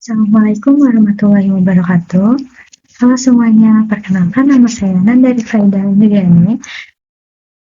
Assalamualaikum warahmatullahi wabarakatuh. Halo semuanya, perkenalkan nama saya Nanda Rifaida Indriani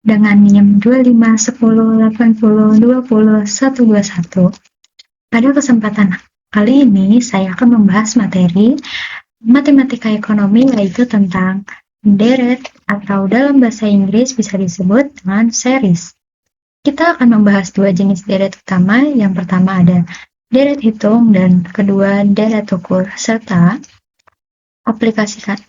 dengan NIM 251080202121. Pada kesempatan kali ini, saya akan membahas materi matematika ekonomi, yaitu tentang deret atau dalam bahasa Inggris bisa disebut dengan series. Kita akan membahas dua jenis deret utama. Yang pertama ada deret hitung dan kedua deret ukur, serta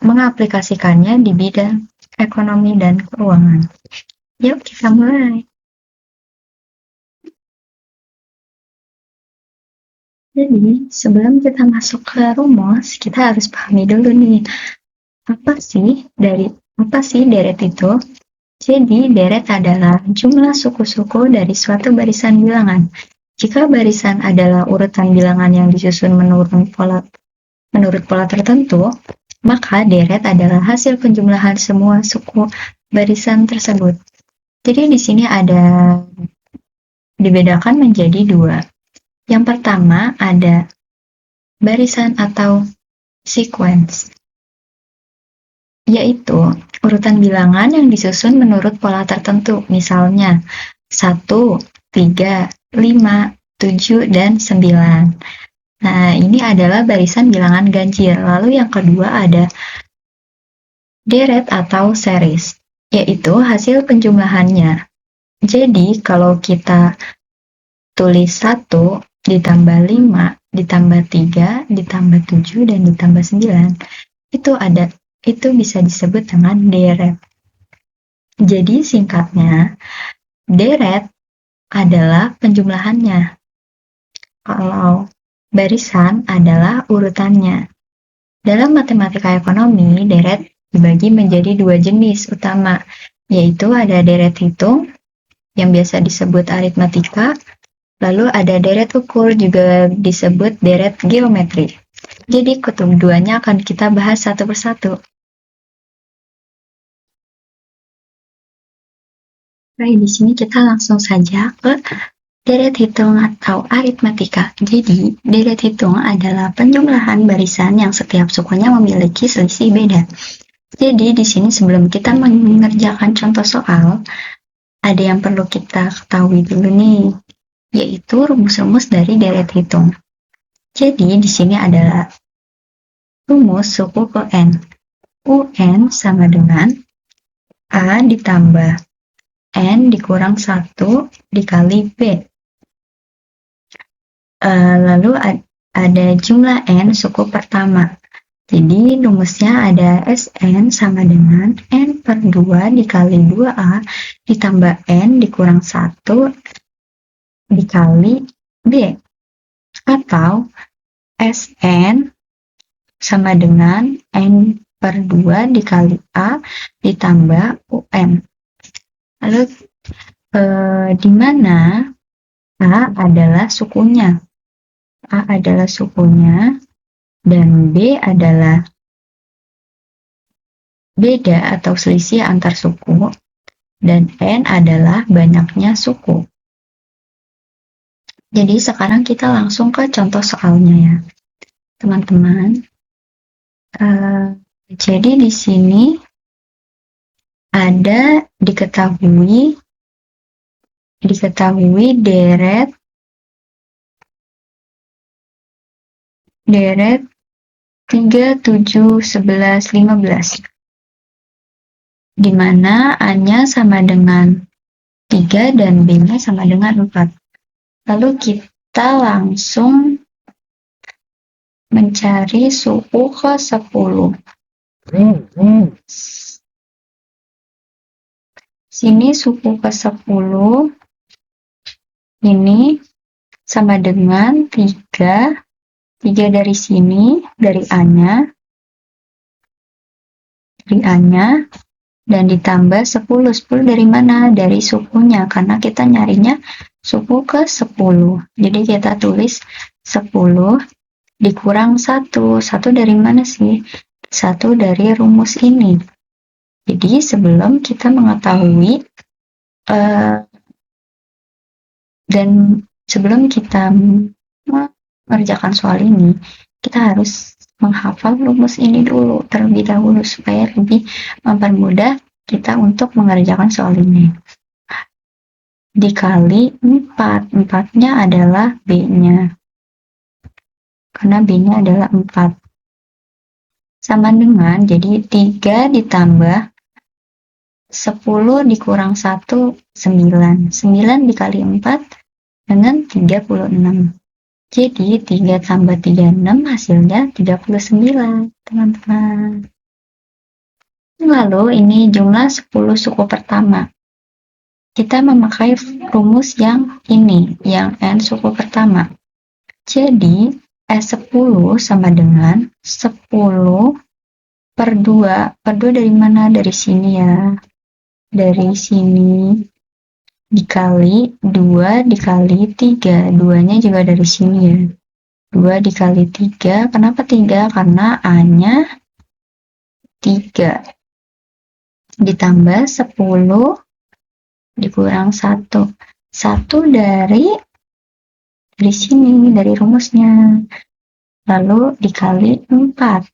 mengaplikasikannya di bidang ekonomi dan keuangan. Yuk kita mulai. Jadi sebelum kita masuk ke rumus, kita harus pahami dulu nih, apa sih deret itu? Jadi deret adalah jumlah suku-suku dari suatu barisan bilangan. Jika barisan adalah urutan bilangan yang disusun menurut pola tertentu, maka deret adalah hasil penjumlahan semua suku barisan tersebut. Jadi di sini ada dibedakan menjadi dua. Yang pertama ada barisan atau sequence, yaitu urutan bilangan yang disusun menurut pola tertentu, misalnya 1, 3, 5, 7, dan 9. Nah, ini adalah barisan bilangan ganjil. Lalu yang kedua ada deret atau series, yaitu hasil penjumlahannya. Jadi, kalau kita tulis 1 ditambah 5, ditambah 3, ditambah 7, dan ditambah 9, itu bisa disebut dengan deret. Jadi, singkatnya, deret adalah penjumlahannya. Kalau barisan adalah urutannya. Dalam matematika ekonomi, deret dibagi menjadi dua jenis utama, yaitu ada deret hitung, yang biasa disebut aritmatika, lalu ada deret ukur, juga disebut deret geometri. Jadi keduanya akan kita bahas satu persatu. Baik, di sini kita langsung saja ke deret hitung atau aritmatika. Jadi, deret hitung adalah penjumlahan barisan yang setiap sukunya memiliki selisih beda. Jadi, di sini sebelum kita mengerjakan contoh soal, ada yang perlu kita ketahui dulu nih, yaitu rumus-rumus dari deret hitung. Jadi, di sini adalah rumus suku ke N. UN sama dengan A ditambah N dikurang 1 dikali B. Lalu ada jumlah N suku pertama. Jadi rumusnya ada Sn sama dengan N per 2 dikali 2A ditambah N dikurang 1 dikali B. Atau Sn sama dengan N per 2 dikali A ditambah UN. Lalu di mana A adalah sukunya. A adalah sukunya dan B adalah beda atau selisih antar suku, dan N adalah banyaknya suku. Jadi sekarang kita langsung ke contoh soalnya ya, teman-teman. Jadi di sini ada diketahui deret 3, 7, 11, 15, di mana A-nya sama dengan 3 dan B-nya sama dengan 4. Lalu kita langsung mencari suku ke 10. Sini suku ke 10 ini sama dengan 3 dari sini, dari A-nya, dan ditambah 10. 10 dari mana? Dari sukunya, karena kita nyarinya suku ke 10. Jadi kita tulis 10 dikurang 1. 1 dari mana sih? 1 dari rumus ini. Jadi sebelum kita mengetahui dan sebelum kita mengerjakan soal ini, kita harus menghafal rumus ini dulu terlebih dahulu supaya lebih mempermudah kita untuk mengerjakan soal ini. Dikali 4, 4-nya adalah B-nya. Karena B-nya adalah 4. Sama dengan, jadi 3 ditambah 10 dikurang 1, 9. 9 dikali 4 dengan 36. Jadi 3 tambah 36 hasilnya 39, teman-teman. Lalu ini jumlah 10 suku pertama. Kita memakai rumus yang ini, yang N suku pertama. Jadi S10 sama dengan 10 per 2. Per 2 dari mana? Dari sini ya. Dari sini. Dikali 2 dikali 3. 2-nya juga dari sini ya. 2 dikali 3. Kenapa 3? Karena A-nya 3. Ditambah 10 dikurang 1. 1 dari sini, dari rumusnya. Lalu dikali 4.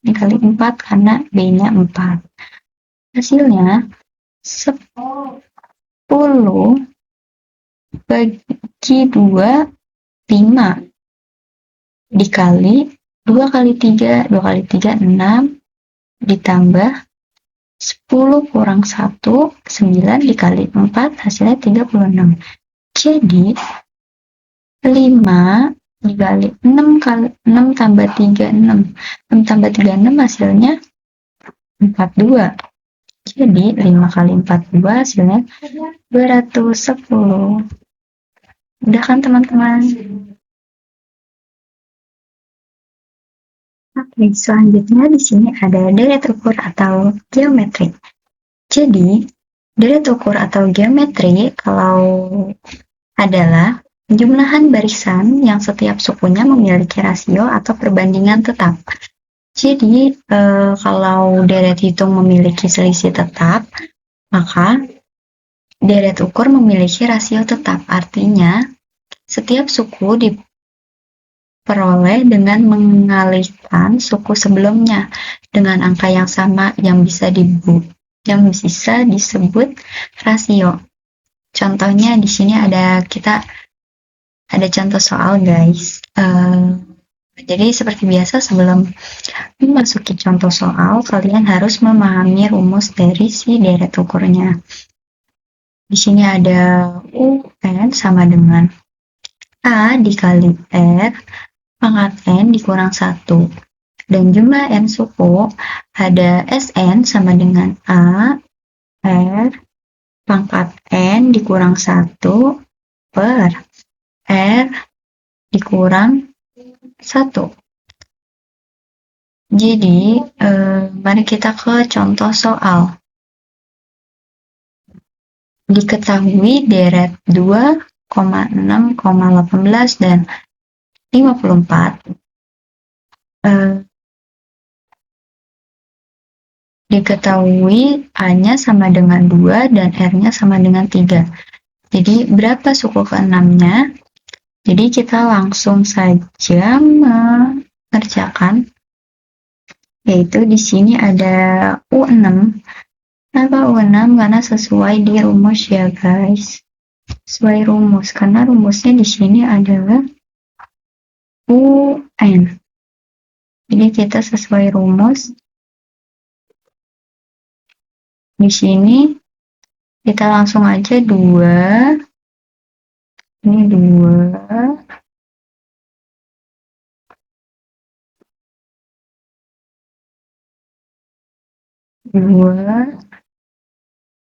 Dikali 4 karena B-nya 4. Hasilnya 10 bagi 2, 5. Dikali 2 kali 3, 2 kali 3, 6. Ditambah 10 kurang 1, 9 dikali 4, hasilnya 36. Jadi 5 dikali 6 kali 6 tambah 3, 6. 6 tambah 3, 6 hasilnya 42. Jadi 5 kali 42 hasilnya 210. Udah kan teman-teman? Oke, selanjutnya di sini ada deret ukur atau geometri. Jadi, deret ukur atau geometri kalau adalah jumlahan barisan yang setiap sukunya memiliki rasio atau perbandingan tetap. Jadi, kalau deret hitung memiliki selisih tetap, maka deret ukur memiliki rasio tetap. Artinya, setiap suku diperoleh dengan mengalihkan suku sebelumnya dengan angka yang sama yang bisa disebut rasio. Contohnya di sini ada contoh soal, guys. Jadi seperti biasa sebelum memasuki contoh soal, kalian harus memahami rumus dari si deret ukurnya. Di sini ada UN sama dengan A dikali R pangkat N dikurang 1. Dan jumlah N suku ada SN sama dengan A R pangkat N dikurang 1 per R dikurang 1. Jadi, mari kita ke contoh soal. Diketahui deret 2,6,18 dan 54. Diketahui A-nya sama dengan 2 dan R-nya sama dengan 3. Jadi, berapa suku ke-6-nya? Jadi, kita langsung saja mengerjakan, yaitu di sini ada U6. Kenapa U6? Karena sesuai di rumus ya, guys. Sesuai rumus, karena rumusnya di sini adalah UN. Jadi, kita sesuai rumus. Di sini, kita langsung aja 2. Ini 2.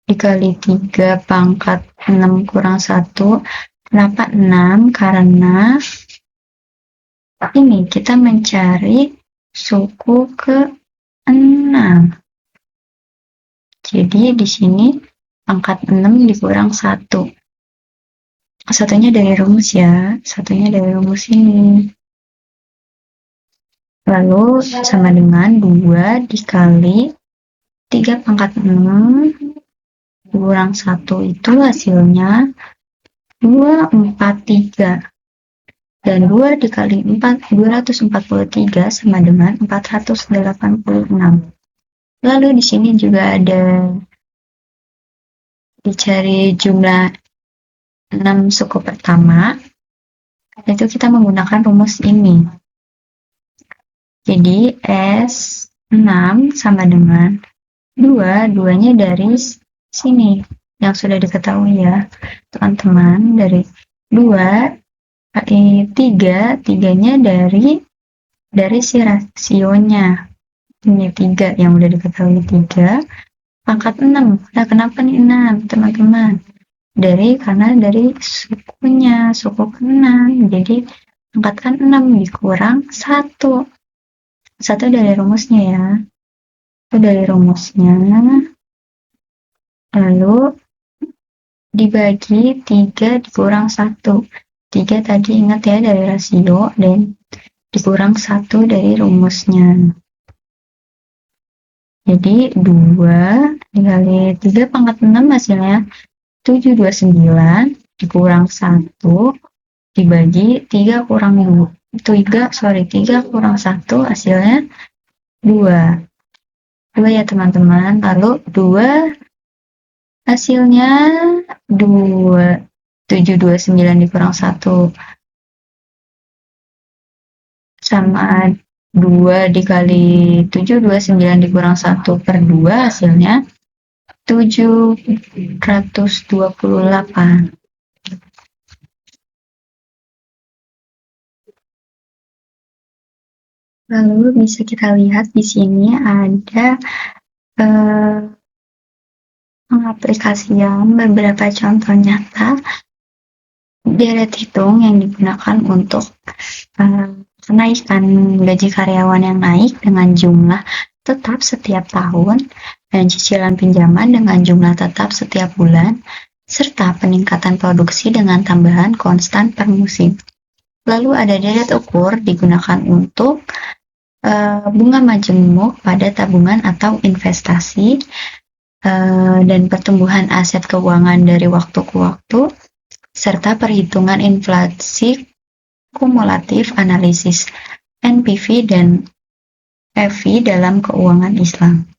Dikali 3 pangkat 6 kurang 1. Kenapa 6? Karena ini kita mencari suku ke-6. Jadi di sini pangkat 6 dikurang 1. Satunya dari rumus ya. Satunya dari rumus ini. Lalu sama dengan 2 dikali 3 pangkat 6 dikurang 1 itu hasilnya 243. Dan 2 dikali 243 sama dengan 486. Lalu di sini juga ada dicari jumlah 6 suku pertama, itu kita menggunakan rumus ini. Jadi S6 sama dengan 2, 2-nya dari sini, yang sudah diketahui ya, teman-teman, dari 2, 3, 3-nya dari si rasionya. Ini 3 yang udah diketahui, 3 pangkat 6. Nah, kenapa nih 6, teman-teman? Karena dari sukunya, suku ke-6. Jadi, pangkatkan 6 dikurang 1. 1 dari rumusnya ya. Itu dari rumusnya. Lalu, dibagi 3 dikurang 1. 3 tadi ingat ya dari rasio, dan dikurang 1 dari rumusnya. Jadi 2 dikali 3 pangkat 6 hasilnya 729 dikurang 1 dibagi 3 kurang 2. 3 kurang 1 hasilnya 2. 2 ya teman-teman. Lalu 2 hasilnya 2. 729 dikurang 1 sama 2 dikali 729 dikurang 1 per 2 hasilnya 728. Lalu bisa kita lihat di sini ada pengaplikasian beberapa contoh nyata deret hitung yang digunakan untuk kenaikan gaji karyawan yang naik dengan jumlah tetap setiap tahun dan cicilan pinjaman dengan jumlah tetap setiap bulan, serta peningkatan produksi dengan tambahan konstan per musim. Lalu ada deret ukur digunakan untuk bunga majemuk pada tabungan atau investasi, dan pertumbuhan aset keuangan dari waktu ke waktu, serta perhitungan inflasi kumulatif, analisis NPV dan FV dalam keuangan Islam.